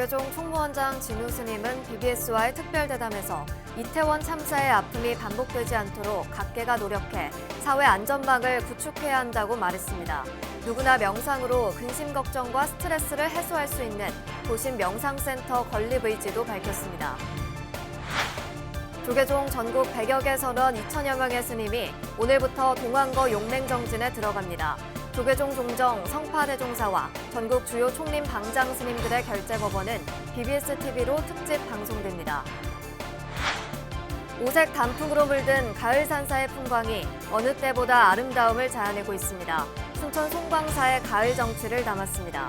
조계종 총무원장 진우 스님은 BBS와의 특별대담에서 이태원 참사의 아픔이 반복되지 않도록 각계가 노력해 사회 안전망을 구축해야 한다고 말했습니다. 누구나 명상으로 근심 걱정과 스트레스를 해소할 수 있는 도심 명상센터 건립 의지도 밝혔습니다. 조계종 전국 100여 개 선원 2천여 명의 스님이 오늘부터 동안거 용맹정진에 들어갑니다. 조계종 종정 성파대종사와 전국 주요 총림 방장 스님들의 결재법원은 BBS TV로 특집 방송됩니다. 오색 단풍으로 물든 가을 산사의 풍광이 어느 때보다 아름다움을 자아내고 있습니다. 순천 송광사의 가을 정취를 담았습니다.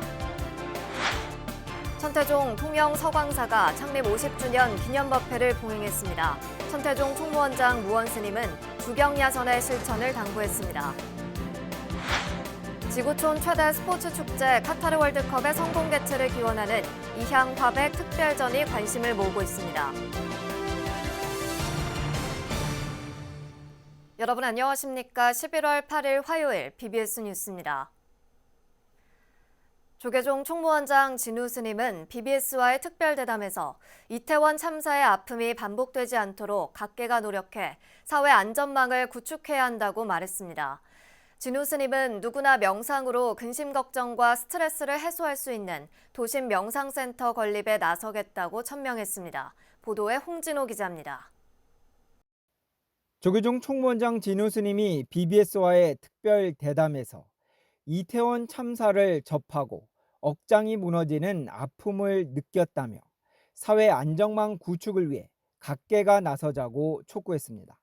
천태종 통영 서광사가 창립 50주년 기념법회를 봉행했습니다. 천태종 총무원장 무원스님은 주경야선의 실천을 당부했습니다. 지구촌 최대 스포츠 축제 카타르 월드컵의 성공 개최를 기원하는 이향화백 특별전이 관심을 모으고 있습니다. 여러분 안녕하십니까? 11월 8일 화요일 BBS 뉴스입니다. 조계종 총무원장 진우 스님은 BBS와의 특별대담에서 이태원 참사의 아픔이 반복되지 않도록 각계가 노력해 사회 안전망을 구축해야 한다고 말했습니다. 진우 스님은 누구나 명상으로 근심 걱정과 스트레스를 해소할 수 있는 도심 명상센터 건립에 나서겠다고 천명했습니다. 보도에 홍진호 기자입니다. 조계종 총무원장 진우 스님이 BBS와의 특별 대담에서 이태원 참사를 접하고 억장이 무너지는 아픔을 느꼈다며 사회 안정망 구축을 위해 각계가 나서자고 촉구했습니다.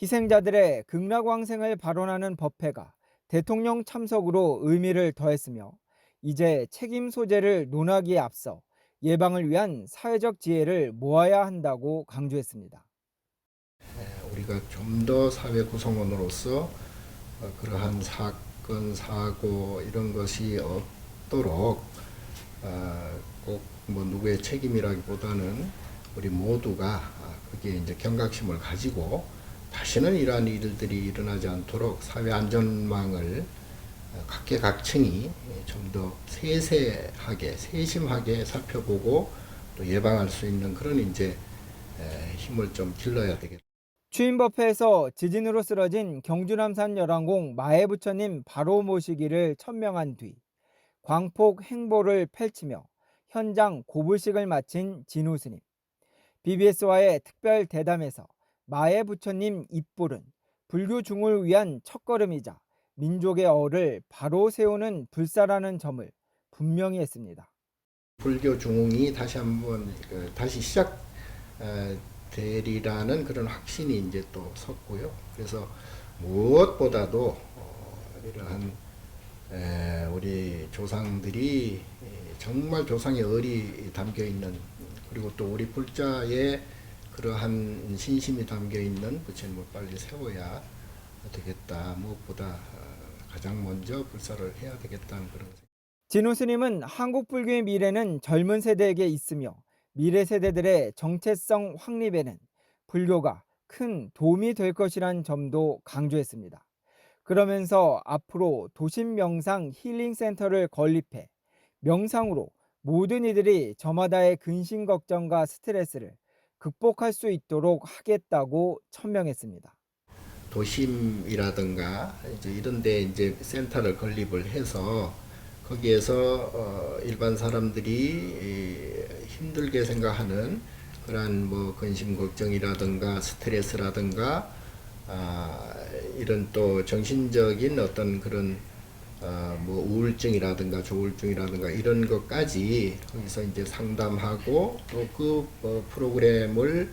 희생자들의 극락왕생을 발언하는 법회가 대통령 참석으로 의미를 더했으며 이제 책임 소재를 논하기에 앞서 예방을 위한 사회적 지혜를 모아야 한다고 강조했습니다. 우리가 좀 더 사회 구성원으로서 그러한 사건, 사고 이런 것이 없도록 꼭 뭐 누구의 책임이라기보다는 우리 모두가 거기에 이제 경각심을 가지고 다시는 이러한 일들이 일어나지 않도록 사회 안전망을 각계각층이 좀 더 세세하게, 세심하게 살펴보고 또 예방할 수 있는 그런 이제 힘을 좀 길러야 되겠다. 추인법회에서 지진으로 쓰러진 경주 남산 열왕공 마애부처님 바로 모시기를 천명한 뒤 광폭 행보를 펼치며 현장 고불식을 마친 진우 스님. BBS와의 특별 대담에서 마애부처님 입불은 불교 중을 위한 첫걸음이자 민족의 어를 바로 세우는 불사라는 점을 분명히 했습니다. 불교 중흥이 다시 한번 다시 시작되리라는 그런 확신이 이제 또 섰고요. 그래서 무엇보다도 이러한 우리 조상들이 정말 조상의 의리 담겨 있는, 그리고 또 우리 불자의 그러한 신심이 담겨 있는 부처님을 빨리 세워야 되겠다. 무엇보다 가장 먼저 불사를 해야 되겠다는 그런 생각. 진우 스님은 한국 불교의 미래는 젊은 세대에게 있으며 미래 세대들의 정체성 확립에는 불교가 큰 도움이 될 것이란 점도 강조했습니다. 그러면서 앞으로 도심 명상 힐링 센터를 건립해 명상으로 모든 이들이 저마다의 근심 걱정과 스트레스를 극복할 수 있도록 하겠다고 천명했습니다. 도심이라든가 이제 이런 데 이제 센터를 건립을 해서 거기에서 일반 사람들이 힘들게 생각하는 그러한 뭐 근심 걱정이라든가 스트레스라든가 이런 또 정신적인 어떤 그런 뭐 우울증이라든가 조울증이라든가 이런 것까지 거기서 이제 상담하고 또 그 프로그램을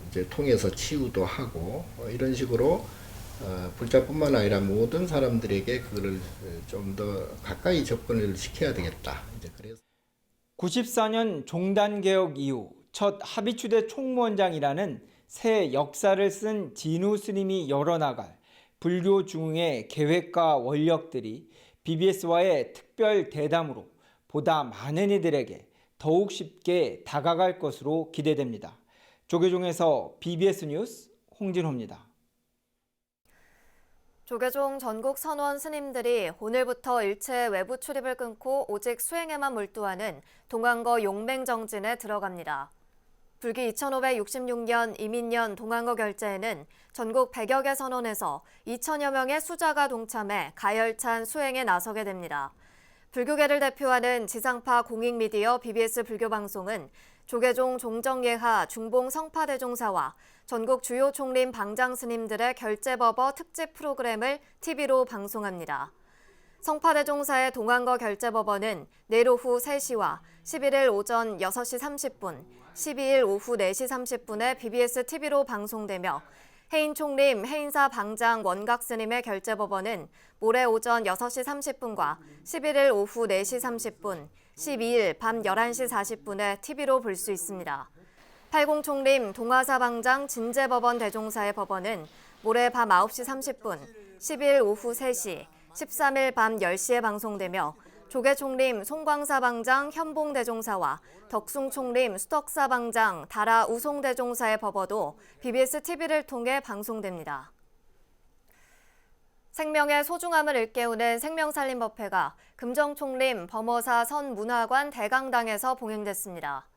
이제 통해서 치유도 하고 이런 식으로 불자뿐만 아니라 모든 사람들에게 그거를 좀 더 가까이 접근을 시켜야 되겠다. 이제 그래서 94년 종단 개혁 이후 첫 합의추대 총무원장이라는 새 역사를 쓴 진우 스님이 열어나갈 불교 중흥의 계획과 원력들이 BBS와의 특별 대담으로 보다 많은 이들에게 더욱 쉽게 다가갈 것으로 기대됩니다. 조계종에서 BBS 뉴스 홍진호입니다. 조계종 전국 선원 스님들이 오늘부터 일체 외부 출입을 끊고 오직 수행에만 몰두하는 동안거 용맹정진에 들어갑니다. 불기 2566년 이민년 동안거 결제에는 전국 100여 개 선원에서 2천여 명의 수자가 동참해 가열찬 수행에 나서게 됩니다. 불교계를 대표하는 지상파 공익미디어 BBS 불교방송은 조계종 종정예하 중봉 성파대종사와 전국 주요 총림 방장 스님들의 결제법어 특집 프로그램을 TV로 방송합니다. 성파대종사의 동안거 결제법어는 내일 오후 3시와 11일 오전 6시 30분, 12일 오후 4시 30분에 BBS TV로 방송되며 해인 총림, 해인사 방장 원각 스님의 결제법어는 모레 오전 6시 30분과 11일 오후 4시 30분, 12일 밤 11시 40분에 TV로 볼 수 있습니다. 팔공 총림 동화사 방장 진제법원 대종사의 법원은 모레 밤 9시 30분, 10일 오후 3시, 13일 밤 10시에 방송되며 조계 총림 송광사 방장 현봉 대종사와 덕숭 총림 수덕사 방장 다라 우송 대종사의 법어도 BBS TV를 통해 방송됩니다. 생명의 소중함을 일깨우는 생명살림법회가 금정총림 범어사 선문화관 대강당에서 봉행됐습니다.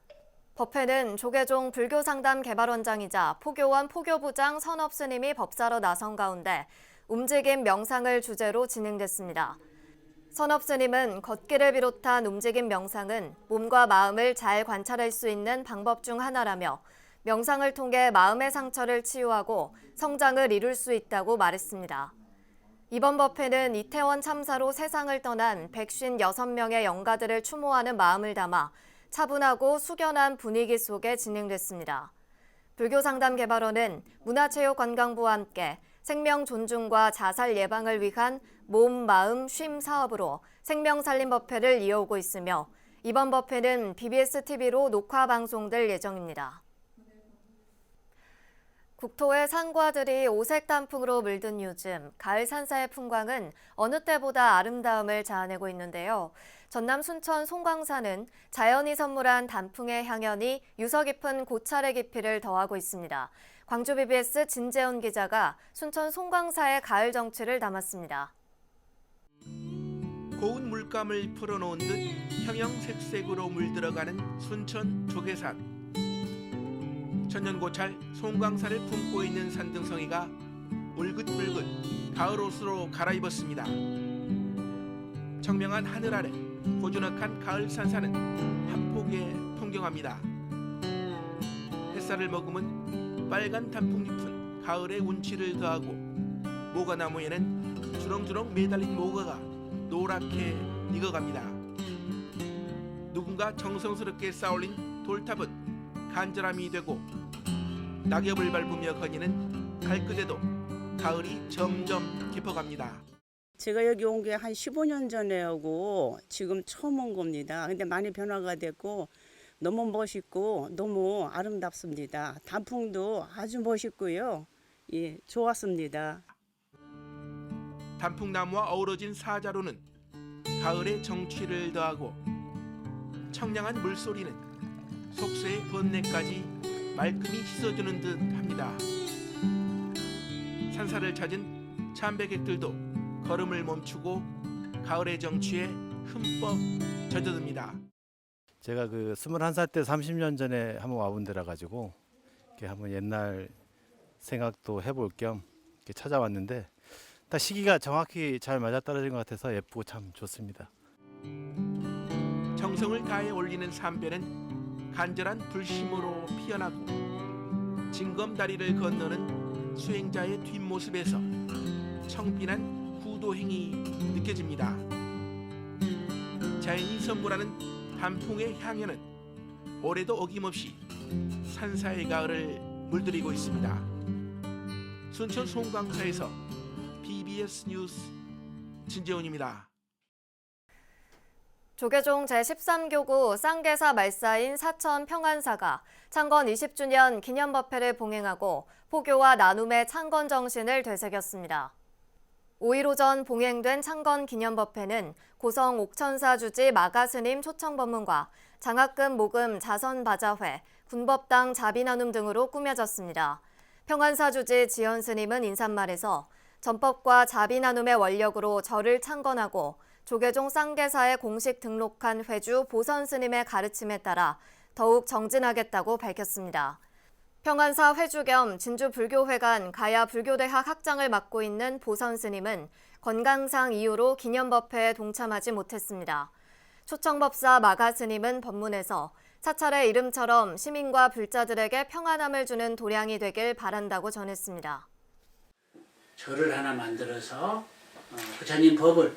법회는 조계종 불교상담개발원장이자 포교원 포교부장 선업스님이 법사로 나선 가운데 움직임 명상을 주제로 진행됐습니다. 선업스님은 걷기를 비롯한 움직임 명상은 몸과 마음을 잘 관찰할 수 있는 방법 중 하나라며 명상을 통해 마음의 상처를 치유하고 성장을 이룰 수 있다고 말했습니다. 이번 법회는 이태원 참사로 세상을 떠난 156명의 영가들을 추모하는 마음을 담아 차분하고 숙연한 분위기 속에 진행됐습니다. 불교상담개발원은 문화체육관광부와 함께 생명 존중과 자살 예방을 위한 몸, 마음, 쉼 사업으로 생명살림법회를 이어오고 있으며 이번 법회는 BBS TV로 녹화 방송될 예정입니다. 국토의 산과들이 오색 단풍으로 물든 요즘, 가을 산사의 풍광은 어느 때보다 아름다움을 자아내고 있는데요. 전남 순천 송광산은 자연이 선물한 단풍의 향연이 유서 깊은 고찰의 깊이를 더하고 있습니다. 광주 BBS 진재훈 기자가 순천 송광사의 가을 정취를 담았습니다. 고운 물감을 풀어놓은 듯 형형색색으로 물들어가는 순천 조계산. 천년고찰 송광산을 품고 있는 산등성이가 울긋불긋 가을 옷으로 갈아입었습니다. 청명한 하늘 아래 고즈넉한 가을 산사는 한 폭에 통경합니다. 햇살을 머금은 빨간 단풍잎은 가을의 운치를 더하고 모가나무에는 주렁주렁 매달린 모가가 노랗게 익어갑니다. 누군가 정성스럽게 쌓아올린 돌탑은 간절함이 되고 낙엽을 밟으며 거니는 발끝에도 가을이 점점 깊어갑니다. 제가 여기 온 게 한 15년 전에 오고 지금 처음 온 겁니다. 근데 많이 변화가 됐고 너무 멋있고 너무 아름답습니다. 단풍도 아주 멋있고요. 예, 좋았습니다. 단풍나무와 어우러진 사자로는 가을의 정취를 더하고 청량한 물소리는 속세의 번뇌까지 말끔히 씻어주는 듯 합니다. 산사를 찾은 참배객들도 걸음을 멈추고 가을의 정취에 흠뻑 젖어듭니다. 제가 그 21살 때 30년 전에 한번 와본 데라 가지고 이렇게 한번 옛날 생각도 해볼 겸 이렇게 찾아왔는데 딱 시기가 정확히 잘 맞아떨어진 것 같아서 예쁘고 참 좋습니다. 정성을 다해 올리는 삼배는 간절한 불심으로 피어나고 징검다리를 건너는 수행자의 뒷모습에서 청빈한 구도행이 느껴집니다. 자연이 선물하는 단풍의 향연은 올해도 어김없이 산사의 가을을 물들이고 있습니다. 순천 송광사에서 BBS 뉴스 진재훈입니다. 조계종 제13교구 쌍계사 말사인 사천 평안사가 창건 20주년 기념법회를 봉행하고 포교와 나눔의 창건 정신을 되새겼습니다. 5일 오전 봉행된 창건 기념법회는 고성 옥천사 주지 마가스님 초청법문과 장학금 모금 자선바자회, 군법당 자비나눔 등으로 꾸며졌습니다. 평안사 주지 지연스님은 인사말에서 전법과 자비 나눔의 원력으로 절을 창건하고 조계종 쌍계사에 공식 등록한 회주 보선 스님의 가르침에 따라 더욱 정진하겠다고 밝혔습니다. 평안사 회주 겸 진주불교회관 가야불교대학 학장을 맡고 있는 보선 스님은 건강상 이유로 기념법회에 동참하지 못했습니다. 초청법사 마가 스님은 법문에서 사찰의 이름처럼 시민과 불자들에게 평안함을 주는 도량이 되길 바란다고 전했습니다. 절을 하나 만들어서 부처님 법을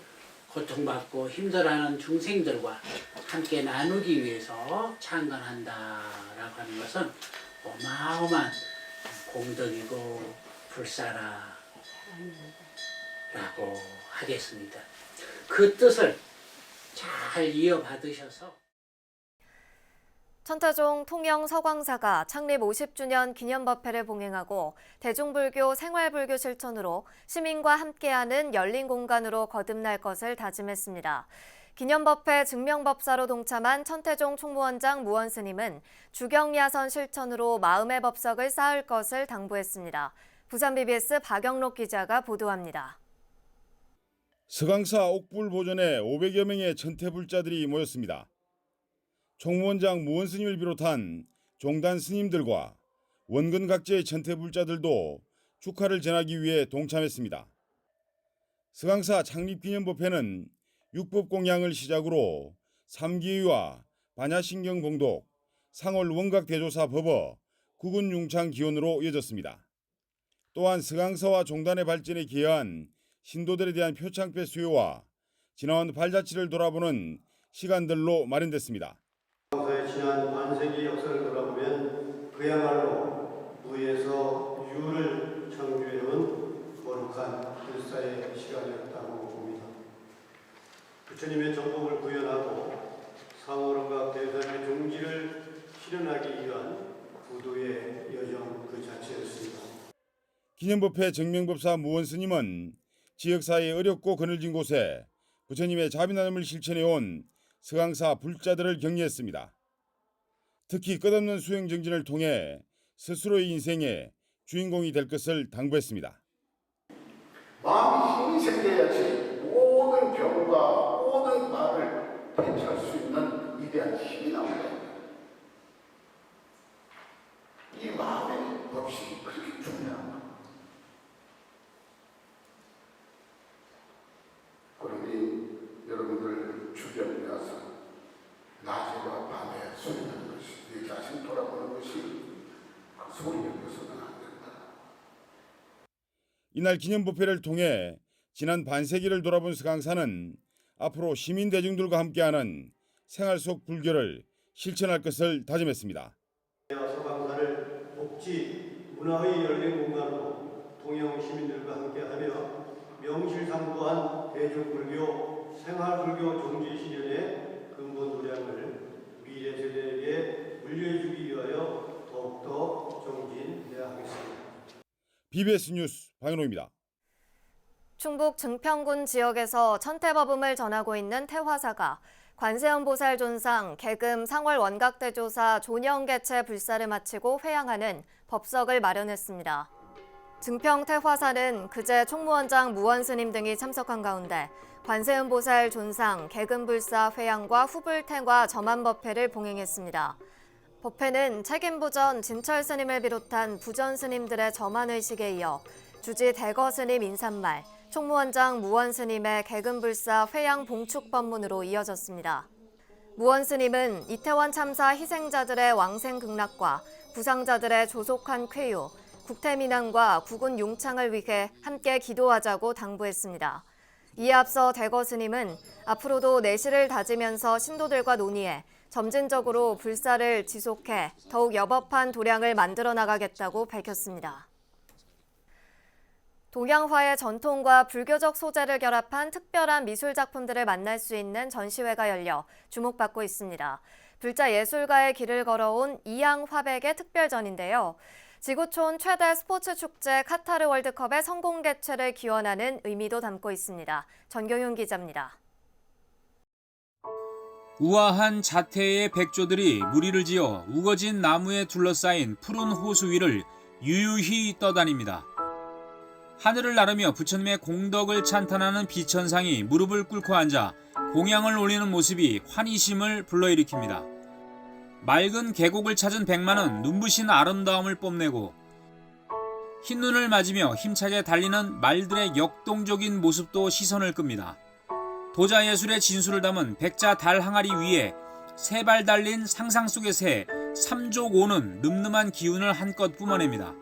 고통받고 힘들어하는 중생들과 함께 나누기 위해서 창건한다라고 하는 것은 어마어마한 공덕이고 불사라라고 하겠습니다. 그 뜻을 잘 이어받으셔서 천태종 통영 서광사가 창립 50주년 기념법회를 봉행하고 대중불교 생활불교 실천으로 시민과 함께하는 열린 공간으로 거듭날 것을 다짐했습니다. 기념법회 증명법사로 동참한 천태종 총무원장 무원스님은 주경야선 실천으로 마음의 법석을 쌓을 것을 당부했습니다. 부산 BBS 박영록 기자가 보도합니다. 서강사 옥불 보존에 500여 명의 천태불자들이 모였습니다. 총무원장 무원스님을 비롯한 종단 스님들과 원근 각지의 천태불자들도 축하를 전하기 위해 동참했습니다. 서강사 창립기념법회는 육법공양을 시작으로 삼기위와 반야신경봉독, 상월 원각대조사 법어, 구군융창 기원으로 이어졌습니다. 또한 서강사와 종단의 발전에 기여한 신도들에 대한 표창패 수요와 지나온 발자취를 돌아보는 시간들로 마련됐습니다. 서강사의 지난 반세기 역사를 돌아보면 그야말로 무에서 유를 창조해온 거룩한 불사의 시간이었다고 봅니다. 부처님의 정법을 구현하고 상호론각 대사의 종지를 실현하기 위한 부도의 여정 그 자체였습니다. 기념법회 정명법사 무원스님은 지역사회의 어렵고 그늘진 곳에 부처님의 자비나눔을 실천해온 서강사 불자들을 격려했습니다. 특히 끝없는 수행정진을 통해 스스로의 인생의 주인공이 될 것을 당부했습니다. 마음이 힘이 생겨야지 모든 병과 모든 말을 대처할 수 있는 위대한 힘이 나옵니다. 이 마음의 법칙이 그렇게 중요합니다. 그러니 여러분들 주변에 와서 낮에와 밤에 소리하는 것이 내 자신 돌아보는 것이 그 소리 여기서는 안 된다. 이날 기념법회를 통해 지난 반세기를 돌아본 서강사는 앞으로 시민 대중들과 함께하는 생활 속 불교를 실천할 것을 다짐했습니다. 서강사를 복지, 문화의 열린 공간으로 통영 시민들과 함께하며 명실상부한 대중불교, 생활불교 종지 실현의 근본 도량을 미래 세대에게 물려주기 위하여 더욱더 정진해야 하겠습니다. BBS 뉴스 박연호입니다. 충북 증평군 지역에서 천태법음을 전하고 있는 태화사가 관세음보살 존상 계금 상월 원각대조사 존영개체 불사를 마치고 회향하는 법석을 마련했습니다. 증평 태화사는 그제 총무원장 무원스님 등이 참석한 가운데 관세음보살 존상 계금불사 회향과 후불탱과 점안법회를 봉행했습니다. 법회는 책임부전 진철스님을 비롯한 부전스님들의 점안의식에 이어 주지 대거스님 인사말, 총무원장 무원스님의 계금불사 회향 봉축법문으로 이어졌습니다. 무원스님은 이태원 참사 희생자들의 왕생극락과 부상자들의 조속한 쾌유, 국태민안과 국군 용창을 위해 함께 기도하자고 당부했습니다. 이에 앞서 대거스님은 앞으로도 내실을 다지면서 신도들과 논의해 점진적으로 불사를 지속해 더욱 여법한 도량을 만들어 나가겠다고 밝혔습니다. 동양화의 전통과 불교적 소재를 결합한 특별한 미술 작품들을 만날 수 있는 전시회가 열려 주목받고 있습니다. 불자 예술가의 길을 걸어온 이양화백의 특별전인데요. 지구촌 최대 스포츠 축제 카타르 월드컵의 성공 개최를 기원하는 의미도 담고 있습니다. 전경윤 기자입니다. 우아한 자태의 백조들이 무리를 지어 우거진 나무에 둘러싸인 푸른 호수 위를 유유히 떠다닙니다. 하늘을 나르며 부처님의 공덕을 찬탄하는 비천상이 무릎을 꿇고 앉아 공양을 올리는 모습이 환희심을 불러일으킵니다. 맑은 계곡을 찾은 백마는 눈부신 아름다움을 뽐내고 흰눈을 맞으며 힘차게 달리는 말들의 역동적인 모습도 시선을 끕니다. 도자예술의 진수를 담은 백자 달 항아리 위에 세 발 달린 상상 속의 새 삼조고는 늠름한 기운을 한껏 뿜어냅니다.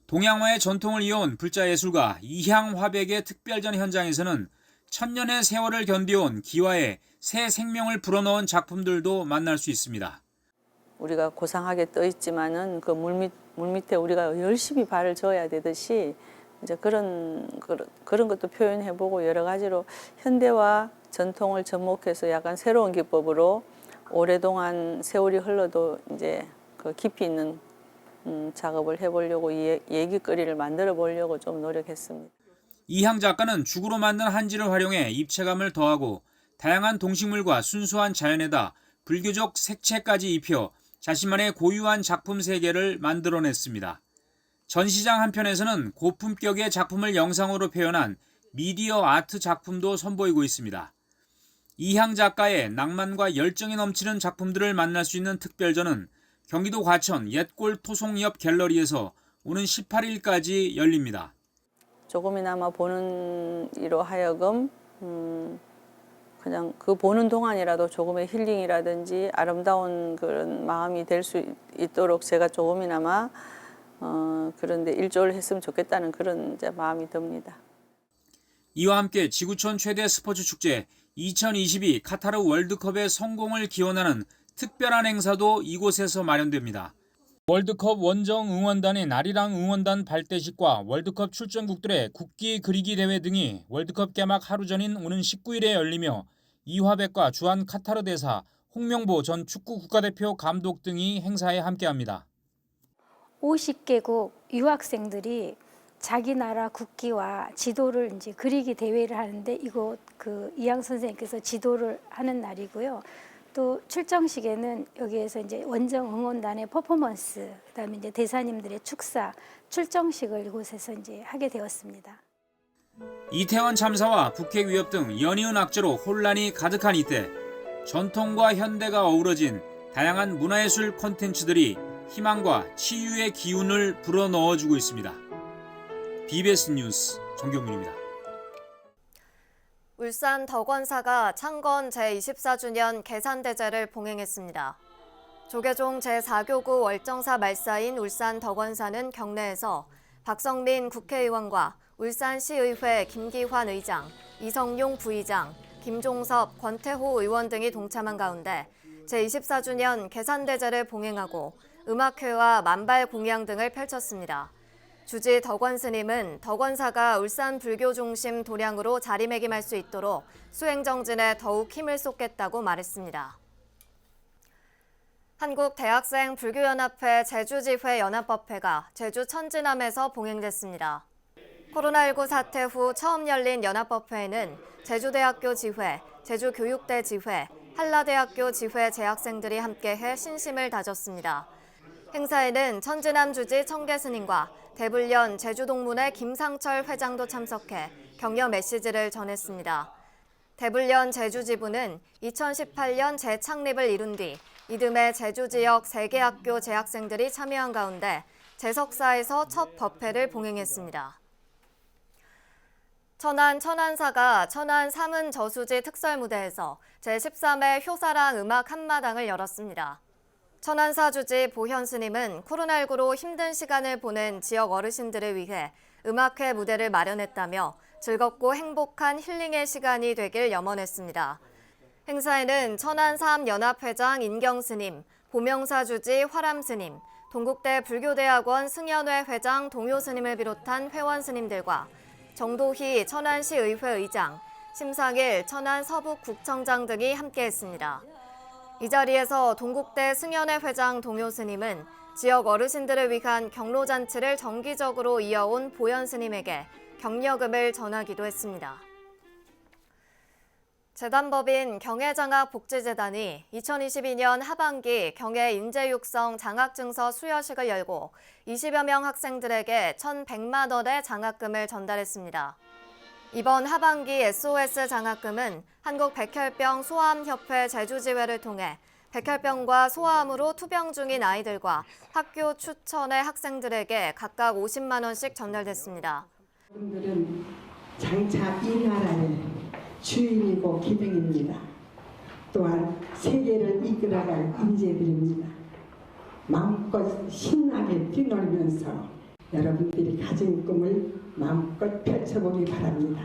동양화의 전통을 이어온 불자예술가 이향화백의 특별전 현장에서는 천년의 세월을 견디온 기와에 새 생명을 불어넣은 작품들도 만날 수 있습니다. 우리가 고상하게 떠 있지만은 그 물 밑에 우리가 열심히 발을 저어야 되듯이 이제 그런 것도 표현해보고 여러 가지로 현대와 전통을 접목해서 약간 새로운 기법으로 오랫동안 세월이 흘러도 이제 그 깊이 있는 작업을 해보려고 얘기거리를 만들어 보려고 좀 노력했습니다. 이향 작가는 죽으로 만든 한지를 활용해 입체감을 더하고 다양한 동식물과 순수한 자연에다 불교적 색채까지 입혀 자신만의 고유한 작품 세계를 만들어냈습니다. 전시장 한편에서는 고품격의 작품을 영상으로 표현한 미디어 아트 작품도 선보이고 있습니다. 이향 작가의 낭만과 열정이 넘치는 작품들을 만날 수 있는 특별전은 경기도 과천 옛골 토송 옆 갤러리에서 오는 18일까지 열립니다. 조금이나마 보는 이로 하여금 그냥 그 보는 동안이라도 조금의 힐링이라든지 아름다운 그런 마음이 될 수 있도록 제가 조금이나마 그런데 일조를 했으면 좋겠다는 그런 이제 마음이 듭니다. 이와 함께 지구촌 최대 스포츠 축제 2022 카타르 월드컵의 성공을 기원하는 특별한 행사도 이곳에서 마련됩니다. 월드컵 원정 응원단인 아리랑 응원단 발대식과 월드컵 출전국들의 국기 그리기 대회 등이 월드컵 개막 하루 전인 오는 19일에 열리며 이화백과 주한 카타르 대사, 홍명보 전 축구 국가대표 감독 등이 행사에 함께합니다. 50개국 유학생들이 자기 나라 국기와 지도를 이제 그리기 대회를 하는데 이곳 그 이향 선생님께서 지도를 하는 날이고요. 또 출정식에는 여기에서 이제 원정 응원단의 퍼포먼스, 그다음에 이제 대사님들의 축사, 출정식을 이곳에서 이제 하게 되었습니다. 이태원 참사와 북핵 위협 등 연이은 악재로 혼란이 가득한 이때 전통과 현대가 어우러진 다양한 문화예술 콘텐츠들이 희망과 치유의 기운을 불어넣어주고 있습니다. BBS 뉴스 정경민입니다. 울산 덕원사가 창건 제24주년 개산대제를 봉행했습니다. 조계종 제4교구 월정사 말사인 울산 덕원사는 경내에서 박성민 국회의원과 울산시의회 김기환 의장, 이성용 부의장, 김종섭, 권태호 의원 등이 동참한 가운데 제24주년 개산대제를 봉행하고 음악회와 만발 공양 등을 펼쳤습니다. 주지 덕원 스님은 덕원사가 울산 불교 중심 도량으로 자리매김할 수 있도록 수행정진에 더욱 힘을 쏟겠다고 말했습니다. 한국대학생 불교연합회 제주지회 연합법회가 제주 천지남에서 봉행됐습니다. 코로나19 사태 후 처음 열린 연합법회에는 제주대학교 지회, 제주교육대 지회, 한라대학교 지회 재학생들이 함께해 신심을 다졌습니다. 행사에는 천지남 주지 청계스님과 대불련 제주동문회 김상철 회장도 참석해 격려 메시지를 전했습니다. 대불련 제주지부는 2018년 재창립을 이룬 뒤 이듬해 제주 지역 3개 학교 재학생들이 참여한 가운데 재석사에서 첫 법회를 봉행했습니다. 천안사가 천안 삼은 저수지 특설무대에서 제13회 효사랑 음악 한마당을 열었습니다. 천안사 주지 보현 스님은 코로나19로 힘든 시간을 보낸 지역 어르신들을 위해 음악회 무대를 마련했다며 즐겁고 행복한 힐링의 시간이 되길 염원했습니다. 행사에는 천안사암연합회장 인경 스님, 보명사 주지 화람 스님, 동국대 불교대학원 승연회 회장 동효 스님을 비롯한 회원 스님들과 정도희 천안시의회 의장, 심상일 천안 서북국청장 등이 함께했습니다. 이 자리에서 동국대 승연회 회장 동효 스님은 지역 어르신들을 위한 경로잔치를 정기적으로 이어온 보현 스님에게 격려금을 전하기도 했습니다. 재단법인 경애장학복지재단이 2022년 하반기 경애 인재육성 장학증서 수여식을 열고 20여 명 학생들에게 1,100만 원의 장학금을 전달했습니다. 이번 하반기 SOS 장학금은 한국백혈병 소아암협회 제주지회를 통해 백혈병과 소아암으로 투병 중인 아이들과 학교 추천의 학생들에게 각각 50만 원씩 전달됐습니다. 여러분들은 장차 이 나라의 주인이고 기둥입니다. 또한 세계를 이끌어갈 인재들입니다. 마음껏 신나게 뛰놀면서 여러분들이 가진 꿈을 마음껏 펼쳐보기 바랍니다.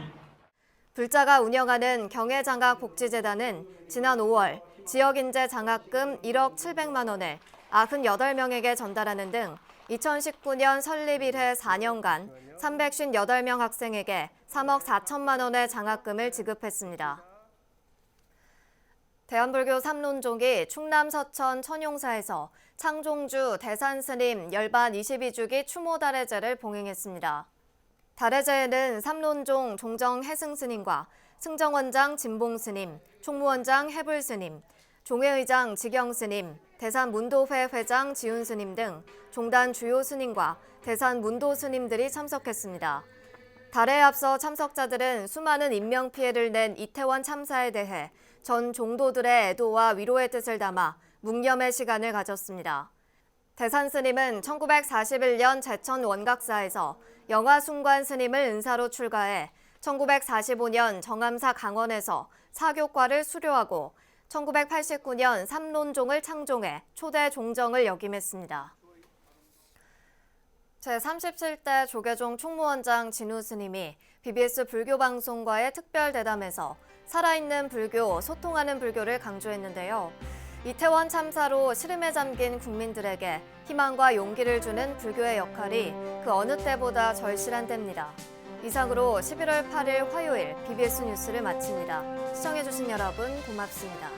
불자가 운영하는 경애장학복지재단은 지난 5월 지역인재 장학금 1억 700만 원을 98명에게 전달하는 등 2019년 설립 이래 4년간 358명 학생에게 3억 4천만 원의 장학금을 지급했습니다. 대한불교 삼론종이 충남 서천 천용사에서 창종주 대산스님 열반 22주기 추모달해제를 봉행했습니다. 달해제에는 삼론종 종정해승스님과 승정원장 진봉스님, 총무원장 해불스님, 종회의장 지경스님, 대산문도회 회장 지훈스님 등 종단 주요 스님과 대산문도 스님들이 참석했습니다. 달해에 앞서 참석자들은 수많은 인명피해를 낸 이태원 참사에 대해 전 종도들의 애도와 위로의 뜻을 담아 묵념의 시간을 가졌습니다. 대산스님은 1941년 제천 원각사에서 영화순관 스님을 은사로 출가해 1945년 정암사 강원에서 사교과를 수료하고 1989년 삼론종을 창종해 초대 종정을 역임했습니다. 제37대 조계종 총무원장 진우 스님이 BBS 불교방송과의 특별 대담에서 살아있는 불교, 소통하는 불교를 강조했는데요. 이태원 참사로 시름에 잠긴 국민들에게 희망과 용기를 주는 불교의 역할이 그 어느 때보다 절실한 때입니다. 이상으로 11월 8일 화요일 BBS 뉴스를 마칩니다. 시청해주신 여러분 고맙습니다.